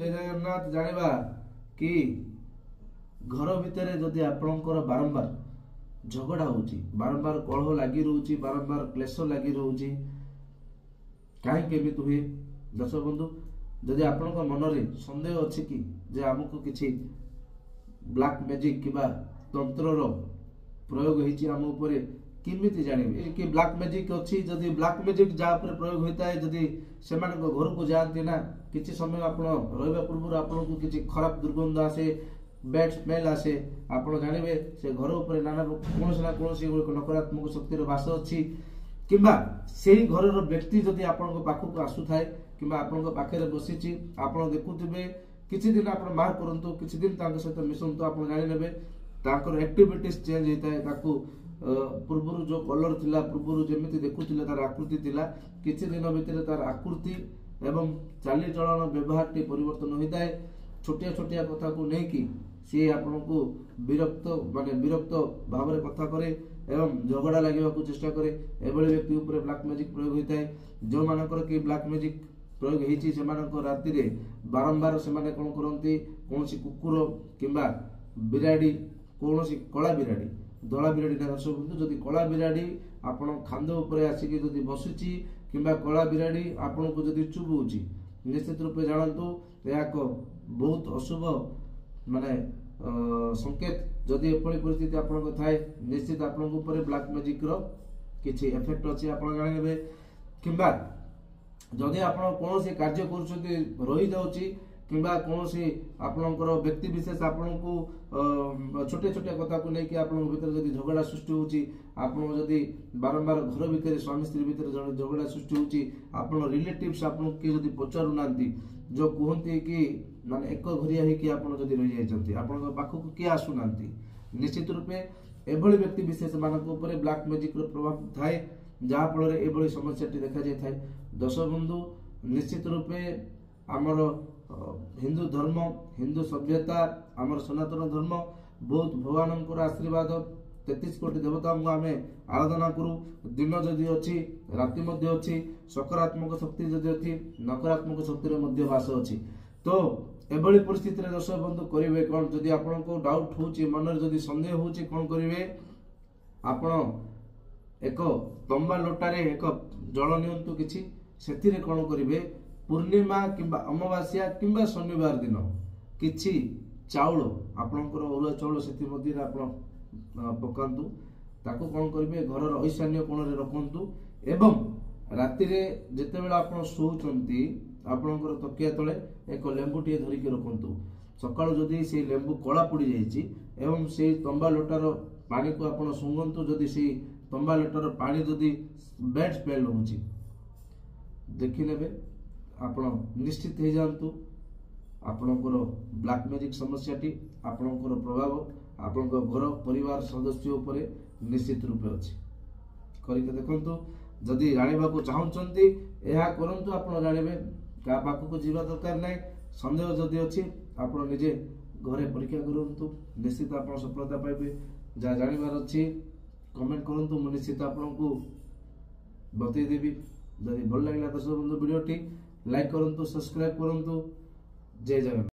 जगन्नाथ जानिबा कि घर भितर जदि आपणकर बारंबार झगड़ा होची, बारंबार कलह लगी रोची, बारंबार क्लेश लगी रोची, कहीं केमिति हुए? दर्शक बंधु, जदि आपणक मनरे संदेह अछि कि जे हमको किछि ब्लैक मैजिक किबा तंत्रर प्रयोग होईची हम ऊपर किमिति जानिबे कि ब्लैक मैजिक अछि? जदि ब्लैक मैजिक जा ऊपर प्रयोग होता है, जदि सेमान घर को जाती ना किछि समय आपण रहिबा पूर्व आपन को किछि खराब दुर्गंध आसे, बैड स्मेल आसे, आपण जानिबे से घर ऊपर नाना कोनोसी ना कोनोसी नकारात्मक शक्तिर वास अछि, किंबा सेही घरर व्यक्ति जदि आपण पाखक आसु थाए किंबा आपण पाखे बसीची, आपण देखुथिबे किछि दिन आपण मार करंतु, किछि दिन तांक सहित मिसंतु, आपण जानि नेबे तांकर एक्टिविटीज चेंज होता है। ताकू पूर्व जो कलर थिला, पूर्व जेमिति देखुथिले तार आकृति थिला, किछि दिन भितर तार आकृति एवं चाली चलन व्यवहार टी परिवर्तन होता है। छोटिया छोटिया कथा को नहीं कि सी आपण को विरक्त माने विरक्त भाव में कथा करे एवं झगड़ा लगे चेष्टा करे। एभली व्यक्ति ऊपर ब्लैक मैजिक प्रयोग होता है। जो मानकर कि ब्लैक मैजिक प्रयोग होईची सेमानक राति रे बारंबार सेमाने कोन करंती, कोनसी कुकुर किंबा बिराड़ी, कोनसी कला बिराड़ी, धला बिराड़ी ना दर्शक बंधु, जदि कला बिराड़ी आपण खांद ऊपर आसिकी जदि बसुची किंबा कला बिराड़ी आपण को जदि चुबुची, निश्चित रूपे जानतु यह एक बहुत अशुभ माने संकेत। जदि एपरी परिस्थिति आपण थाए, निश्चित आपण ऊपर ब्लैक मैजिक रो किछि इफेक्ट अछि, आपण जानि नेबे। किंबा जदि आपण कोनोसी कार्य करूछथि रहि जाउची किंबा कोनोसी आपणकर व्यक्ति विशेष आपण को छोटे छोटे कथा को लेके आपण भीतर जदि झगड़ा सृष्टि होची, आपण जदि बारंबार घर भीतर स्वामी स्त्री भीतर झगड़ा सृष्टि होची, आपण रिलेटिव्स आपण के जदि पचारु नांती, जो कहते कि माने एक घरिया ही कि आपण जदि रहि जायछंती, आपण पाखक के आसु नांती, निश्चित रूपे एभली व्यक्ति विशेष मानक ऊपर ब्लैक मैजिक रो प्रभाव थाए, जहा फल एभली समस्या टी देखा जाय थाए। दर्शक बंधु, निश्चित रूपे आमर हिंदू धर्म, हिंदू सभ्यता, आमर सनातन धर्म बहुत भगवान आशीर्वाद 33 कोटी देवता को आम आराधना करूँ। दिन जदि अच्छी राति मध्य अच्छी, सकारात्मक शक्ति जदि अच्छी, नकारात्मक शक्ति मध्य वास अच्छी। तो एभली परिस्थिति दर्शक बंधु करेंगे कौन? जदि आपण को डाउट होची, मन जदि संदेह होची, कौन करेंगे? आपण एक तंबा लोटारे एक जल नियंतु किछि, सेथिरे कौन करेंगे? पूर्णिमा किंबा अमावास्या किंबा शनिवार दिन किछि चाउल, आपणकर अरुआ चाउल सेथि मध्य आपण पकांतु, ताको कौन करेंगे? घर ईशान्य कोण रे रखंतु एवं राति रे जेतेबेला आपण सोउचंती आपणकर तकिया तले एक लेंबू टिए धरिके रखंतु। सकाळु जदि से लेंबू कला पड़ी जाइछि एवं से तंबा लोटार पानी को आपण सुंगंतु, जदि से तंबा लोटार पानी जदि बैड स्मेल होउछि देखि नेबे, आपण निश्चित हो जातु आपणकर ब्लैक मैजिक समस्या टी आपणकर प्रभाव आपणकर घर परिवार सदस्य उपरे निश्चित रूपे अछि। करके देखंतु, जदि जानिबा को चाहउचंती एहा करंतु, आपण जानिबे का पाखु को जीवा दरकार नै। संदेह जदि अछि आपण निजे घरे परीक्षा करंतु, निश्चित आपण सफलता पाइबे। जा जानिबार अछि कमेंट करंतु, मु निश्चित आपण को बतै देबी। जदि भल लागला दर्शक बंधु वीडियो टी लाइक करंतु, सब्सक्राइब करंतु। जय जगन्नाथ।